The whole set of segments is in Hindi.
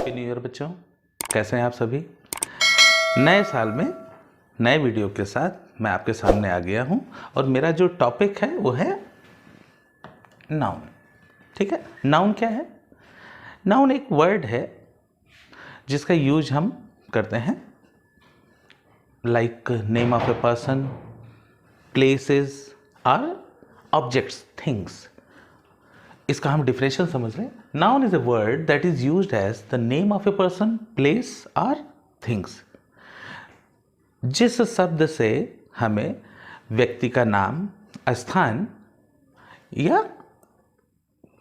हैप्पी न्यू ईयर बच्चों, कैसे हैं आप सभी। नए साल में नए वीडियो के साथ मैं आपके सामने आ गया हूं और मेरा जो टॉपिक है वो है नाउन। ठीक है, नाउन क्या है? नाउन एक वर्ड है जिसका यूज हम करते हैं like name of a person, places और ऑब्जेक्ट्स, थिंग्स। इसका हम डिफरेंशियल समझ लें। Noun is a word that is used as the name of a person, place और थिंग्स। जिस शब्द से हमें व्यक्ति का नाम, स्थान या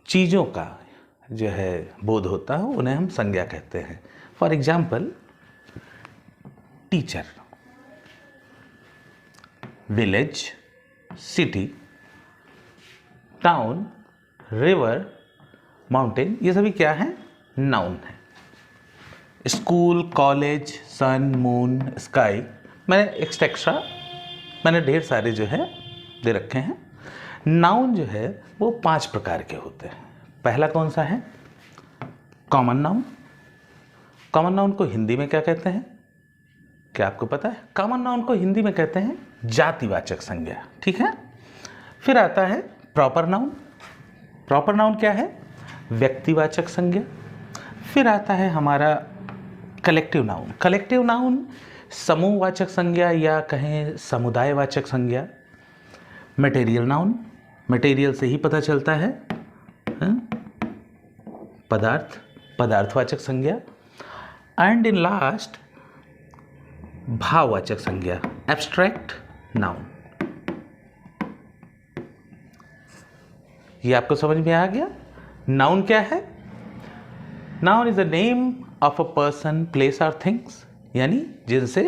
चीज़ों का जो है बोध होता है उन्हें हम संज्ञा कहते हैं। For example, teacher, village, city, town, river, mountain, ये सभी क्या है? नाउन है। स्कूल, कॉलेज, सन, मून, स्काई, मैंने ढेर सारे जो है दे रखे हैं। नाउन जो है वो 5 प्रकार के होते हैं। पहला कौन सा है? Common noun. कॉमन नाउन को हिंदी में क्या कहते हैं? क्या आपको पता है? कॉमन नाउन को हिंदी में कहते हैं जातिवाचक संज्ञा। ठीक है। फिर आता है प्रॉपर नाउन। प्रॉपर नाउन क्या है? व्यक्तिवाचक संज्ञा। फिर आता है हमारा कलेक्टिव नाउन। कलेक्टिव नाउन समूहवाचक संज्ञा या कहें समुदायवाचक संज्ञा। मटेरियल नाउन, मटेरियल से ही पता चलता है, पदार्थ, पदार्थवाचक संज्ञा। एंड इन लास्ट भाववाचक संज्ञा, एब्स्ट्रैक्ट नाउन। ये आपको समझ में आ गया? नाउन क्या है? Noun is the name of a person, place और थिंग्स, यानी जिनसे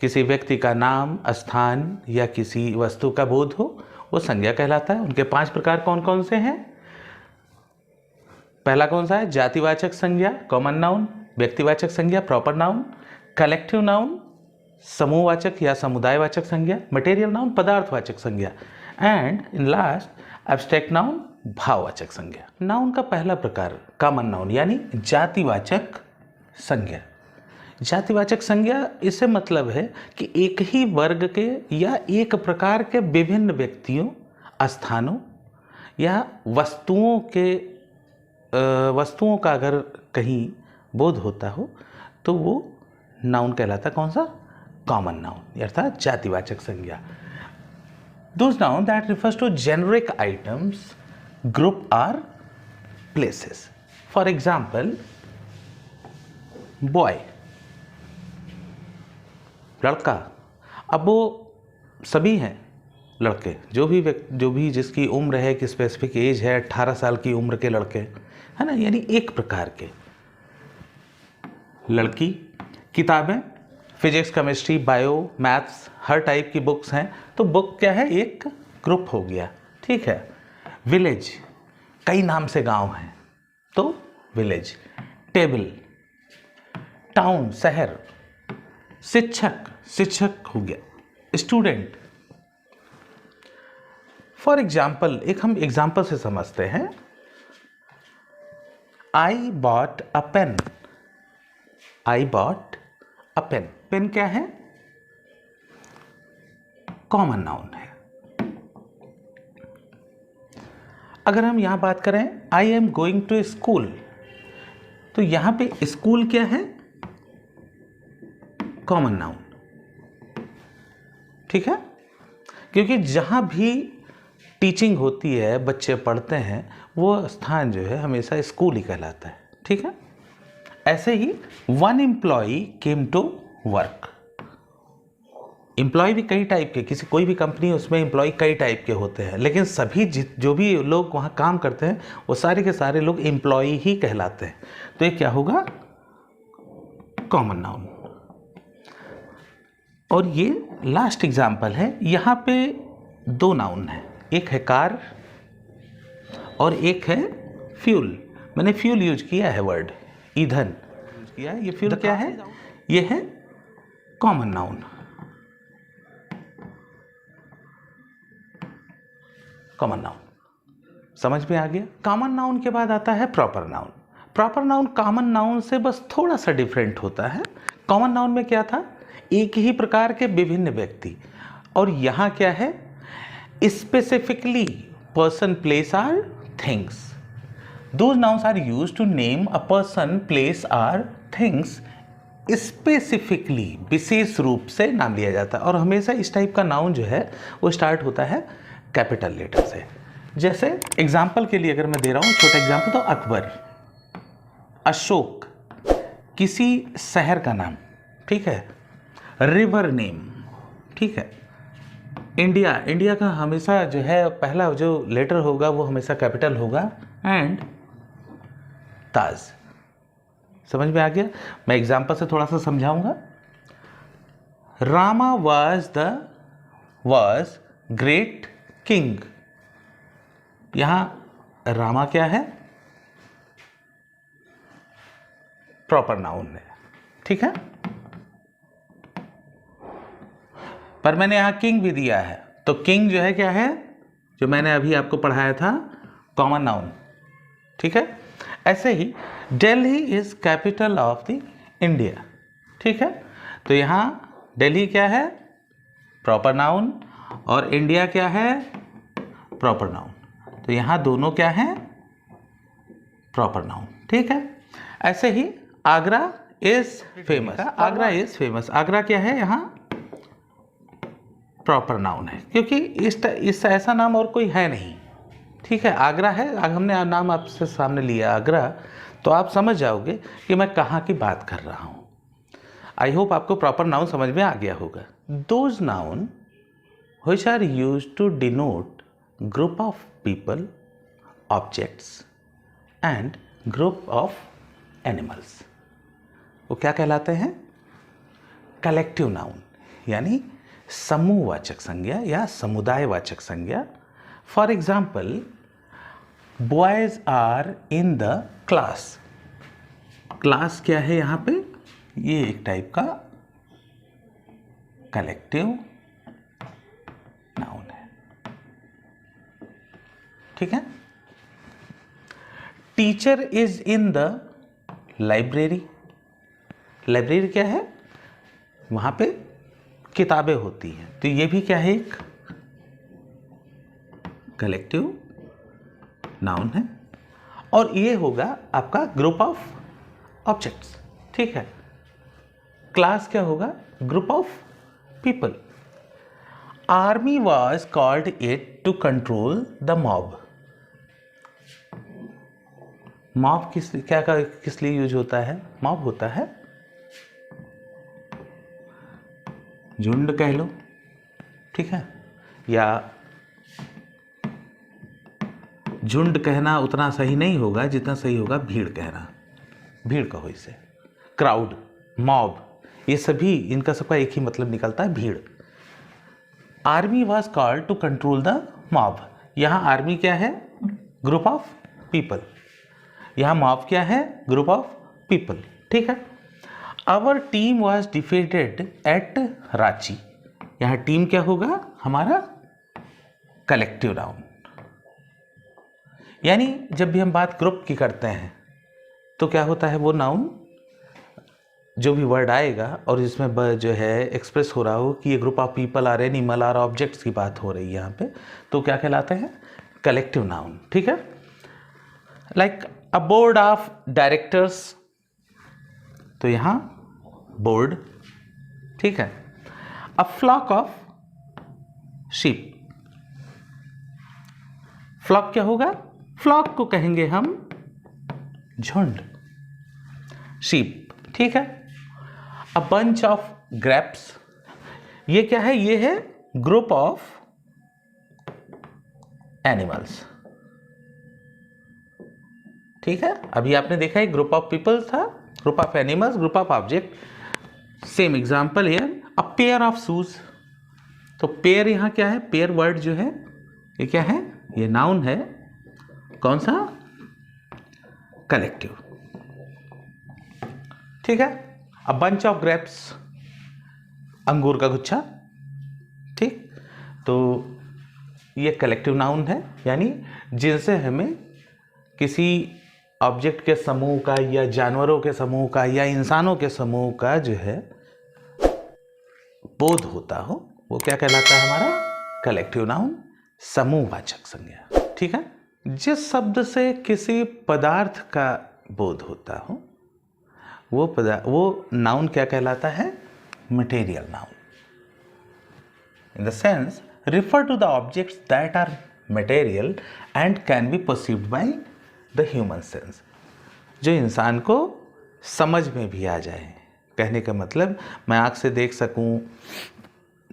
किसी व्यक्ति का नाम, स्थान या किसी वस्तु का बोध हो वो संज्ञा कहलाता है। उनके 5 प्रकार कौन कौन से हैं? पहला कौन सा है? जातिवाचक संज्ञा, कॉमन नाउन, व्यक्तिवाचक संज्ञा, प्रॉपर नाउन, कलेक्टिव नाउन, समूहवाचक या समुदायवाचक संज्ञा, मटेरियल नाउन, पदार्थवाचक संज्ञा, and in last abstract noun, भाववाचक संज्ञा। नाउन का पहला प्रकार कॉमन नाउन यानी जातिवाचक संज्ञा। जातिवाचक संज्ञा इससे मतलब है कि एक ही वर्ग के या एक प्रकार के विभिन्न व्यक्तियों, स्थानों या वस्तुओं का अगर कहीं बोध होता हो तो वो नाउन कहलाता। कौन सा? कॉमन नाउन अर्थात जातिवाचक संज्ञा। Those noun that refers to generic items, group or places. For example, boy, लड़का। अब वो सभी हैं लड़के, जो भी जिसकी उम्र है, कि स्पेसिफिक एज है, 18 साल की उम्र के लड़के, है ना, यानी एक प्रकार के। लड़की, किताबें, फिजिक्स, केमिस्ट्री, बायो, मैथ्स, हर टाइप की बुक्स हैं, तो बुक क्या है? एक ग्रुप हो गया। ठीक है। विलेज, कई नाम से गांव हैं तो विलेज। टेबल, टाउन, शहर। शिक्षक हो गया, स्टूडेंट। फॉर एग्जाम्पल, एक हम एग्जाम्पल से समझते हैं। I bought a pen. I bought a pen. Pen क्या है? कॉमन नाउन है। अगर हम यहां बात करें I am going to school, तो यहां पे स्कूल क्या है? Common noun. ठीक है, क्योंकि जहां भी टीचिंग होती है, बच्चे पढ़ते हैं, वो स्थान जो है हमेशा स्कूल ही कहलाता है। ठीक है। ऐसे ही one employee came to work. Employee भी कई टाइप के, कोई भी कंपनी उसमें एम्प्लॉय कई टाइप के होते हैं, लेकिन सभी जो भी लोग वहाँ काम करते हैं वो सारे के सारे लोग एम्प्लॉय ही कहलाते हैं। तो ये क्या होगा? Common noun. और ये लास्ट एग्जाम्पल है। यहाँ पे 2 नाउन है, एक है कार और एक है फ्यूल। मैंने फ्यूल यूज किया है, वर्ड ईंधन किया है। ये फ्यूल क्या है? ये है कॉमन नाउन। कॉमन नाउन समझ में आ गया? कॉमन नाउन के बाद आता है proper noun. Proper noun common noun से बस थोड़ा सा डिफरेंट होता है। कॉमन नाउन में क्या था, एक ही प्रकार के विभिन्न व्यक्ति, और यहाँ क्या है, specifically person, place or things. Those nouns are used to name a person, place or things specifically, विशेष रूप से नाम लिया जाता है। और हमेशा इस टाइप का नाउन जो है वो स्टार्ट होता है कैपिटल लेटर से। जैसे एग्जाम्पल के लिए अगर मैं दे रहा हूँ छोटा एग्जाम्पल, तो अकबर, अशोक, किसी शहर का नाम, ठीक है, रिवर नेम, ठीक है, इंडिया, इंडिया का हमेशा जो है पहला जो लेटर होगा वो हमेशा कैपिटल होगा, एंड ताज। समझ में आ गया? मैं एग्जाम्पल से थोड़ा सा समझाऊंगा। Rama was great king. यहां रामा क्या है, प्रॉपर नाउन है, ठीक है, पर मैंने यहां किंग भी दिया है, तो किंग जो है क्या है, जो मैंने अभी आपको पढ़ाया था, कॉमन नाउन, ठीक है। ऐसे ही Delhi is capital of the India, ठीक है, तो यहाँ दिल्ली क्या है, प्रॉपर नाउन, और इंडिया क्या है, प्रॉपर नाउन, तो यहाँ दोनों क्या हैं, प्रॉपर नाउन, ठीक है। ऐसे ही Agra is famous, Agra is famous, Agra क्या है, यहाँ प्रॉपर नाउन है, क्योंकि इस ऐसा नाम और कोई है नहीं, ठीक है। आगरा है, हमने नाम आपसे सामने लिया आगरा, तो आप समझ जाओगे कि मैं कहाँ की बात कर रहा हूँ। आई होप आपको प्रॉपर नाउन समझ में आ गया होगा। Those nouns which are used to denote group of people, objects and group of animals, वो क्या कहलाते हैं, कलेक्टिव नाउन, यानी समूहवाचक संज्ञा या समुदायवाचक संज्ञा। For example, boys are in the class. Class क्या है यहाँ पे, ये एक टाइप का कलेक्टिव नाउन है, ठीक है। Teacher is in the library. Library क्या है, वहां पे किताबें होती हैं, तो ये भी क्या है, एक कलेक्टिव नाउन है, और ये होगा आपका ग्रुप ऑफ ऑब्जेक्ट्स, ठीक है। क्लास क्या होगा, group of people. Army was called it to control the mob. Mob किस लिए यूज होता है, मॉब होता है झुंड कह लो, ठीक है, या झुंड कहना उतना सही नहीं होगा जितना सही होगा भीड़ कहना, भीड़ कहो इसे, क्राउड, मॉब, ये सभी इनका सबका एक ही मतलब निकलता है, भीड़। Army was called to control the mob. यहाँ आर्मी क्या है, ग्रुप ऑफ पीपल, यहाँ मॉब क्या है, ग्रुप ऑफ पीपल, ठीक है। Our team was defeated at Ranchi. यहाँ टीम क्या होगा, हमारा कलेक्टिव नाउन, यानी जब भी हम बात ग्रुप की करते हैं तो क्या होता है, वो नाउन जो भी वर्ड आएगा और इसमें जो है एक्सप्रेस हो रहा हो कि ये group of people or animal or objects की बात हो रही है यहाँ पे, तो क्या कहलाते हैं, कलेक्टिव नाउन, ठीक है। Like a board of directors, तो यहाँ बोर्ड, ठीक है। A flock of sheep, flock क्या होगा, फ्लॉक को कहेंगे हम झुंड, शीप, ठीक है। अ बंच ऑफ ग्रेप्स, ये क्या है, ये है ग्रुप ऑफ एनिमल्स, ठीक है। अभी आपने देखा है ग्रुप ऑफ पीपल था, group of animals, group of object. Same example here, a pair of shoes, तो पेयर यहाँ क्या है, पेयर वर्ड जो है ये क्या है, ये नाउन है, कौन सा, कलेक्टिव, ठीक है। अ बंच ऑफ ग्रेप्स, अंगूर का गुच्छा, ठीक, तो ये कलेक्टिव नाउन है, यानी जिनसे हमें किसी ऑब्जेक्ट के समूह का या जानवरों के समूह का या इंसानों के समूह का जो है बोध होता हो, वो क्या कहलाता है हमारा कलेक्टिव नाउन, समूहवाचक संज्ञा। ठीक है, जिस शब्द से किसी पदार्थ का बोध होता हो वो नाउन क्या कहलाता है, material noun. In the sense refer to the objects that are material and can be perceived by the human sense, जो इंसान को समझ में भी आ जाए। कहने का मतलब मैं आँख से देख सकूं,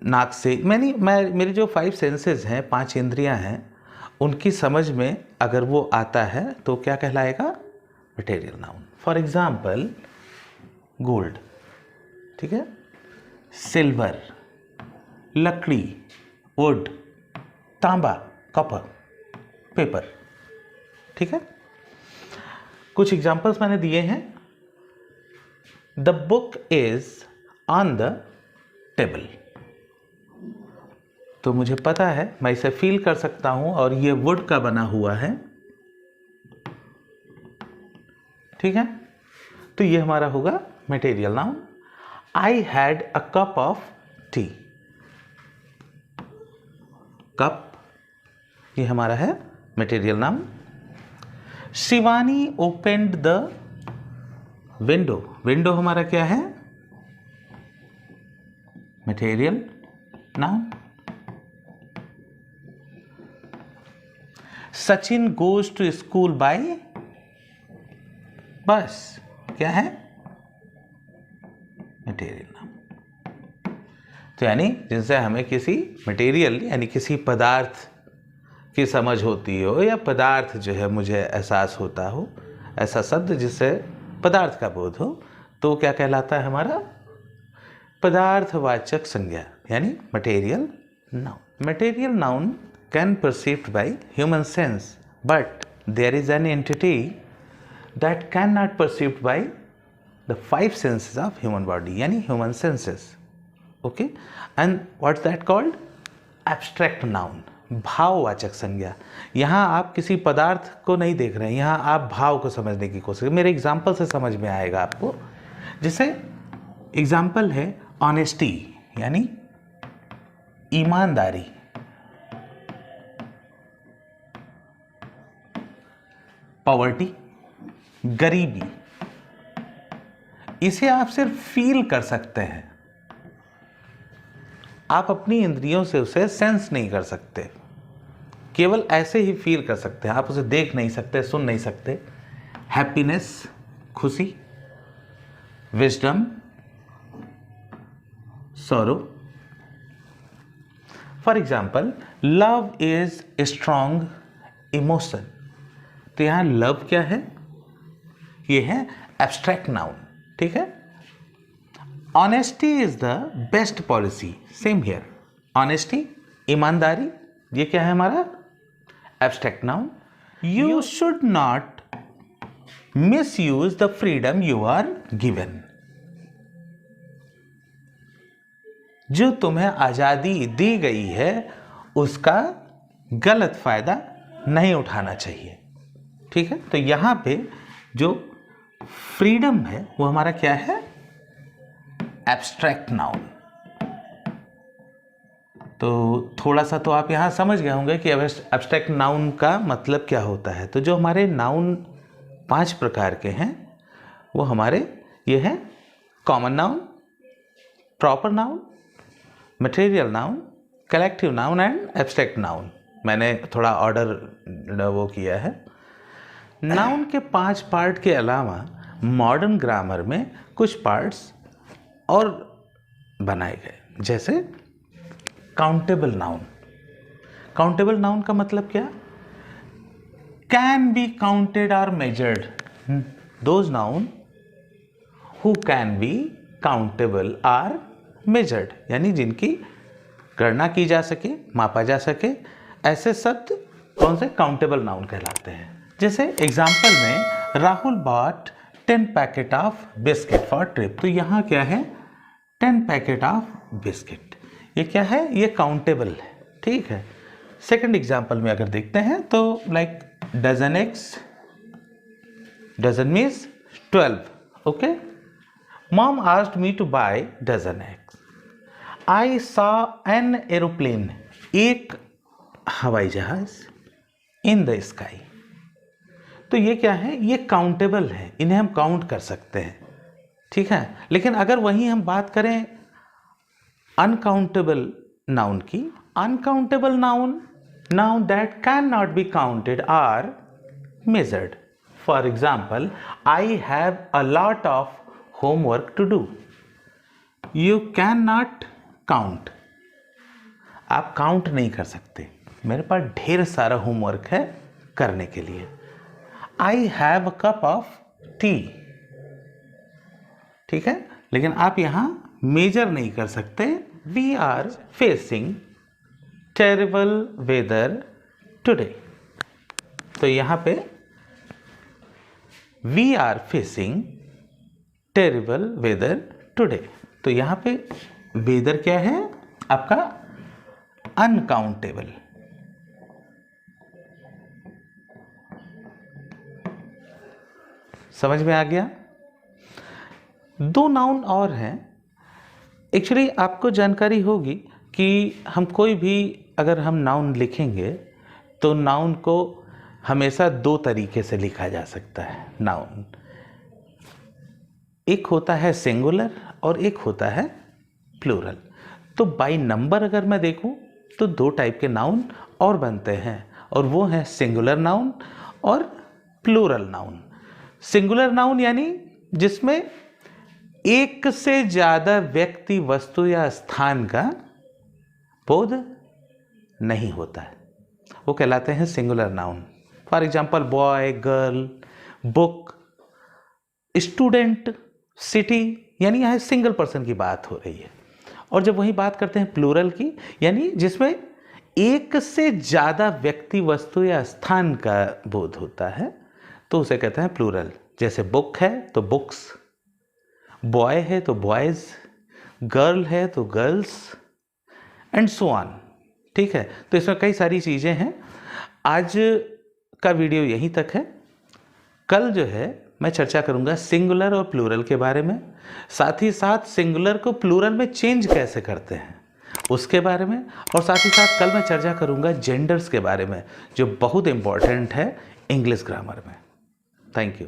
नाक से मेरी जो 5 सेंसेस हैं, 5 इंद्रियां हैं, उनकी समझ में अगर वो आता है तो क्या कहलाएगा, material noun. For example gold, ठीक है, सिल्वर, लकड़ी, वुड, तांबा, कॉपर, पेपर। ठीक है, कुछ एग्जाम्पल्स मैंने दिए हैं। The book is on the table, तो मुझे पता है, मैं इसे फील कर सकता हूं और ये वुड का बना हुआ है। ठीक है, तो ये हमारा होगा material noun. I had a cup of tea, cup ये हमारा है material noun. Shivani opened the window, window हमारा क्या है, material noun. Sachin goes to school by bus, क्या है, मटेरियल नाउन। तो यानी जिनसे हमें किसी मटेरियल यानी किसी पदार्थ की समझ होती हो या पदार्थ जो है मुझे एहसास होता हो, ऐसा शब्द जिससे पदार्थ का बोध हो, तो क्या कहलाता है हमारा पदार्थवाचक संज्ञा यानी material noun. Material noun can perceived by human sense, but there is an entity that can not perceived by the 5 senses of human body यानी human senses. Okay, and what's that called, abstract noun, भाववाचक संज्ञा। यहाँ आप किसी पदार्थ को नहीं देख रहे हैं, यहाँ आप भाव को समझने की कोशिश, मेरे एग्जाम्पल से समझ में आएगा आपको। जैसे एग्जाम्पल है ऑनेस्टी यानी ईमानदारी, पॉवर्टी गरीबी, इसे आप सिर्फ फील कर सकते हैं, आप अपनी इंद्रियों से उसे सेंस नहीं कर सकते, केवल ऐसे ही फील कर सकते हैं, आप उसे देख नहीं सकते, सुन नहीं सकते। हैप्पीनेस खुशी, wisdom sorrow. For example love is a strong emotion, तो यहां लव क्या है, ये है एब्स्ट्रैक्ट नाउन। ठीक है, honesty is the best policy, same here, honesty ईमानदारी, ये क्या है हमारा abstract noun. You should not misuse the freedom you are given, जो तुम्हें आजादी दी गई है उसका गलत फायदा नहीं उठाना चाहिए। ठीक है, तो यहां पे जो फ्रीडम है वो हमारा क्या है, एब्स्ट्रैक्ट नाउन। तो थोड़ा सा तो आप यहां समझ गए होंगे कि एब्स्ट्रैक्ट नाउन का मतलब क्या होता है। तो जो हमारे नाउन 5 प्रकार के हैं वो हमारे ये हैं common noun, proper noun, material noun, collective noun and abstract noun. मैंने थोड़ा ऑर्डर वो किया है। नाउन के 5 पार्ट के अलावा मॉडर्न ग्रामर में कुछ पार्ट्स और बनाए गए, जैसे काउंटेबल नाउन। काउंटेबल नाउन का मतलब क्या, कैन बी काउंटेड और measured, those nouns who can be countable or measured, यानी जिनकी गणना की जा सके, मापा जा सके, ऐसे शब्द कौन से काउंटेबल नाउन कहलाते हैं। जैसे एग्जाम्पल में Rahul bought 10 packet of biscuit for trip, तो यहाँ क्या है 10 पैकेट ऑफ बिस्किट, ये क्या है, ये काउंटेबल है। ठीक है, सेकंड एग्जाम्पल में अगर देखते हैं तो like dozen eggs dozen means 12. Okay. Mom asked me to buy dozen eggs. I saw an aeroplane. एक हवाई जहाज इन द स्काई. तो ये क्या है, ये काउंटेबल है, इन्हें हम काउंट कर सकते हैं, ठीक है. लेकिन अगर वहीं हम बात करें अनकाउंटेबल नाउन की, uncountable noun that can not be counted or measured. For example, I have a lot of homework to do. You can not count. आप काउंट नहीं कर सकते, मेरे पास ढेर सारा होमवर्क है करने के लिए. I have a cup of tea. ठीक है, लेकिन आप यहां मेजर नहीं कर सकते. We are facing terrible weather today. तो यहां पे we are facing terrible weather today. तो यहां पे वेदर क्या है आपका, अनकाउंटेबल. समझ में आ गया. दो नाउन और हैं. एक्चुअली आपको जानकारी होगी कि हम कोई भी अगर हम नाउन लिखेंगे तो नाउन को हमेशा दो तरीके से लिखा जा सकता है. नाउन एक होता है सिंगुलर और एक होता है प्लूरल. तो बाय नंबर अगर मैं देखूं तो दो टाइप के नाउन और बनते हैं, और वो है सिंगुलर नाउन और प्लूरल नाउन. सिंगुलर नाउन यानी जिसमें एक से ज्यादा व्यक्ति, वस्तु या स्थान का बोध नहीं होता है, वो कहलाते हैं singular noun. For example, boy, girl, book, student, city, यानी यहां सिंगल पर्सन की बात हो रही है. और जब वही बात करते हैं प्लूरल की, यानी जिसमें एक से ज्यादा व्यक्ति, वस्तु या स्थान का बोध होता है, तो उसे कहते हैं प्लूरल. जैसे बुक है तो बुक्स, बॉय है तो बॉयज, गर्ल है तो गर्ल्स, एंड सो ऑन. ठीक है, तो इसमें कई सारी चीजें हैं. आज का वीडियो यहीं तक है. कल जो है मैं चर्चा करूंगा सिंगुलर और प्लूरल के बारे में, साथ ही साथ सिंगुलर को प्लूरल में चेंज कैसे करते हैं उसके बारे में, और साथ ही साथ कल मैं चर्चा करूंगा जेंडर्स के बारे में, जो बहुत इंपॉर्टेंट है इंग्लिश ग्रामर में. Thank you.